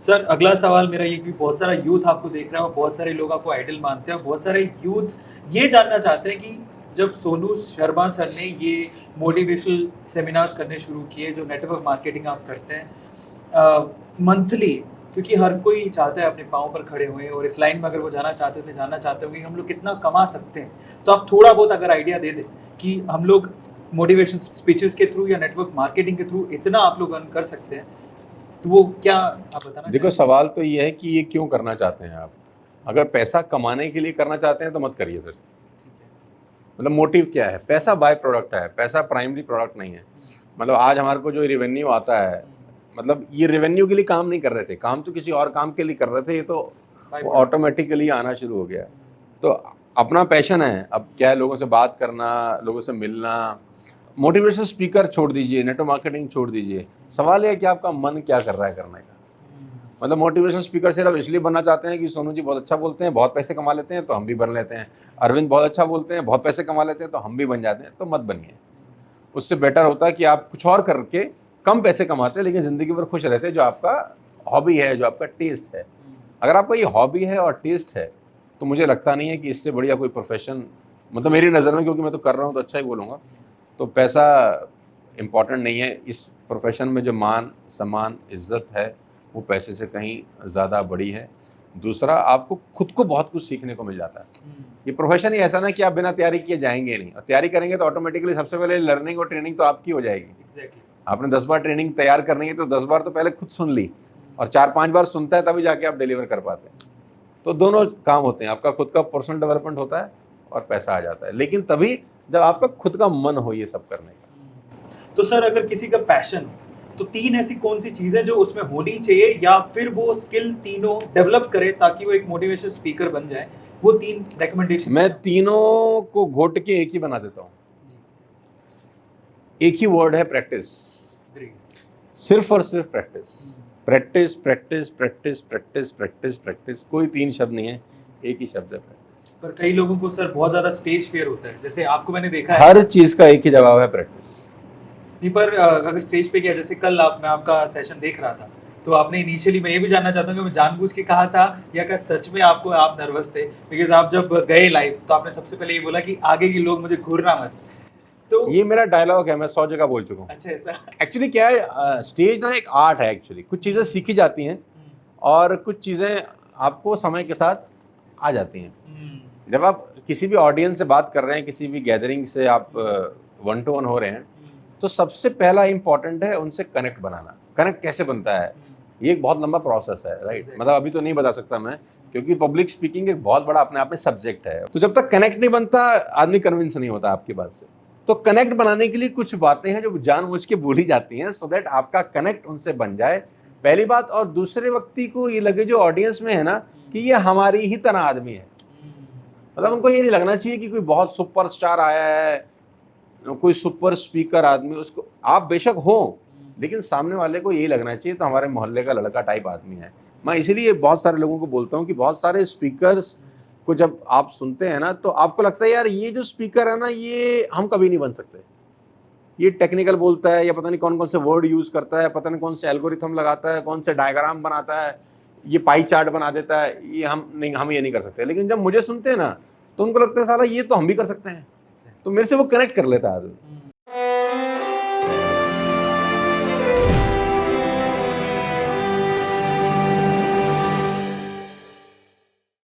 Sir अगला सवाल मेरा ये कि बहुत सारा यूथ आपको देख रहा है और बहुत सारे लोग आपको आइडल मानते हैं और बहुत सारे यूथ ये जानना चाहते हैं कि जब सोनू शर्मा सर ने ये मोटिवेशनल सेमिनार्स करने शुरू किए, जो नेटवर्क मार्केटिंग आप करते हैं मंथली, क्योंकि हर कोई चाहता है अपने पाँव पर खड़े हुए और इस लाइन में अगर वो जाना चाहते हो तो जानना चाहते हो कि हम लोग कितना कमा सकते हैं। तो आप थोड़ा बहुत अगर आइडिया दे दें कि हम लोग मोटिवेशन स्पीचेस के थ्रू या नेटवर्क मार्केटिंग के थ्रू इतना आप लोग अर्न कर सकते हैं, तो वो क्या आप बताना देखो, चाहेंगे? सवाल तो ये है कि ये क्यों करना चाहते हैं आप। अगर पैसा कमाने के लिए करना चाहते हैं तो मत करिए फिर। ठीक है। मतलब मोटिव क्या है? पैसा बाय प्रोडक्ट है, पैसा प्राइमरी प्रोडक्ट नहीं है। मतलब आज हमारे को जो रेवेन्यू आता है, मतलब ये रेवेन्यू के लिए काम नहीं कर रहे थे, काम तो किसी और काम के लिए कर रहे थे, ये तो ऑटोमेटिकली आना शुरू हो गया। तो अपना पैशन है, अब क्या है, लोगों से बात करना, लोगों से मिलना। मोटिवेशनल स्पीकर छोड़ दीजिए, नेटवर्क मार्केटिंग छोड़ दीजिए, सवाल ये है कि आपका मन क्या कर रहा है करने का। मतलब मोटिवेशनल स्पीकर सिर्फ इसलिए बनना चाहते हैं कि सोनू जी बहुत अच्छा बोलते हैं, बहुत पैसे कमा लेते हैं, तो हम भी बन लेते हैं। अरविंद बहुत अच्छा बोलते हैं, बहुत पैसे कमा लेते हैं, तो हम भी बन जाते हैं। तो मत बनिए। उससे बेटर होता है कि आप कुछ और करके कम पैसे कमाते हैं लेकिन ज़िंदगी भर खुश रहते हैं, जो आपका हॉबी है, जो आपका टेस्ट है। अगर आपका ये हॉबी है और टेस्ट है, तो मुझे लगता नहीं है कि इससे बढ़िया कोई प्रोफेशन, मतलब मेरी नज़र में, क्योंकि मैं तो कर रहा हूँ तो अच्छा ही बोलूँगा, तो पैसा इम्पॉर्टेंट नहीं है। इस प्रोफेशन में जो मान सम्मान इज्जत है वो पैसे से कहीं ज़्यादा बड़ी है। दूसरा, आपको खुद को बहुत कुछ सीखने को मिल जाता है। ये प्रोफेशन ही ऐसा ना कि आप बिना तैयारी किए जाएंगे नहीं, और तैयारी करेंगे तो ऑटोमेटिकली सबसे पहले लर्निंग और ट्रेनिंग तो आपकी हो जाएगी। एग्जैक्टली। आपने 10 बार ट्रेनिंग तैयार करनी है तो 10 बार तो पहले खुद सुन ली, और 4-5 बार सुनता है तभी जाके आप डिलीवर कर पाते हैं। तो दोनों काम होते हैं, आपका खुद का पर्सनल डेवलपमेंट होता है और पैसा आ जाता है, लेकिन तभी जब आपका खुद का मन हो ये सब करने का। तो सर अगर किसी का पैशन हो तो 3 ऐसी कौन-सी चीज़ें जो उसमें होनी चाहिए या फिर वो स्किल तीनों डेवलप करे ताकि वो एक मोटिवेशनल स्पीकर बन जाए? वो 3 रिकमेंडेशंस मैं क्या? तीनों को घोट के एक ही बना देता हूँ। एक ही वर्ड है, प्रैक्टिस। ग्रेट। सिर्फ और सिर्फ practice. Practice practice practice practice practice practice, कोई 3 शब्द नहीं है, एक ही शब्द है, प्रैक्टिस। पर कई लोगों को सर बहुत ज़्यादा स्टेज फियर होता है। जैसे आपको मैंने देखा है। हर चीज का एक ही जवाब है, प्रैक्टिस। नहीं, पर अगर स्टेज पे गया, जैसे कल मैं आपका सेशन देख रहा था, तो आपने इनिशियली, मैं ये भी जानना चाहता हूँ कि मैं जानबूझ के कहा था या क्या सच में आप नर्वस थे? बिकॉज़ आप जब गए लाइव तो आपने सबसे पहले ये बोला कि आगे के लोग मुझे घूरना मत। तो ये मेरा डायलॉग है, मैं 100 जगह बोल चुका हूँ। अच्छा, ऐसा? एक्चुअली क्या है, स्टेज ना एक आर्ट है। एक्चुअली कुछ चीज़ें सीखी जाती हैं और कुछ चीज़ें आपको समय के साथ आ जाती हैं। जब आप किसी भी ऑडियंस से बात कर रहे हैं, किसी भी गैदरिंग से आप वन टू वन हो रहे हैं, तो सबसे पहला इंपॉर्टेंट है उनसे कनेक्ट बनाना। कनेक्ट कैसे बनता है, ये एक बहुत लंबा प्रोसेस है, राइट। Exactly. मतलब अभी तो नहीं बता सकता मैं, क्योंकि पब्लिक स्पीकिंग एक बहुत बड़ा अपने आप में सब्जेक्ट है। तो जब तक कनेक्ट नहीं बनता, आदमी कन्विंस नहीं होता आपकी बात से। तो कनेक्ट बनाने के लिए कुछ बातें हैं जो जानबूझ के बोली जाती हैं, सो दैट आपका कनेक्ट उनसे बन जाए, पहली बात। और दूसरे व्यक्ति को ये लगे, जो ऑडियंस में है ना, कि ये हमारी ही तरह आदमी है। मतलब उनको ये नहीं लगना चाहिए कि कोई बहुत सुपरस्टार आया है, कोई सुपर स्पीकर आदमी। उसको आप बेशक हो, लेकिन सामने वाले को यही लगना चाहिए तो हमारे मोहल्ले का लड़का टाइप आदमी है। मैं इसीलिए बहुत सारे लोगों को बोलता हूँ कि बहुत सारे स्पीकर्स को जब आप सुनते हैं ना, तो आपको लगता है यार ये जो स्पीकर है ना, ये हम कभी नहीं बन सकते। ये टेक्निकल बोलता है, या पता नहीं कौन कौन से वर्ड यूज करता है, पता नहीं कौन से एल्गोरिथम लगाता है, कौन से डायग्राम बनाता है, ये पाई चार्ट बना देता है, ये हम ये नहीं कर सकते। लेकिन जब मुझे सुनते हैं ना, तो उनको लगता है साला ये तो हम भी कर सकते हैं। तो मेरे से वो कनेक्ट कर लेता है आदमी।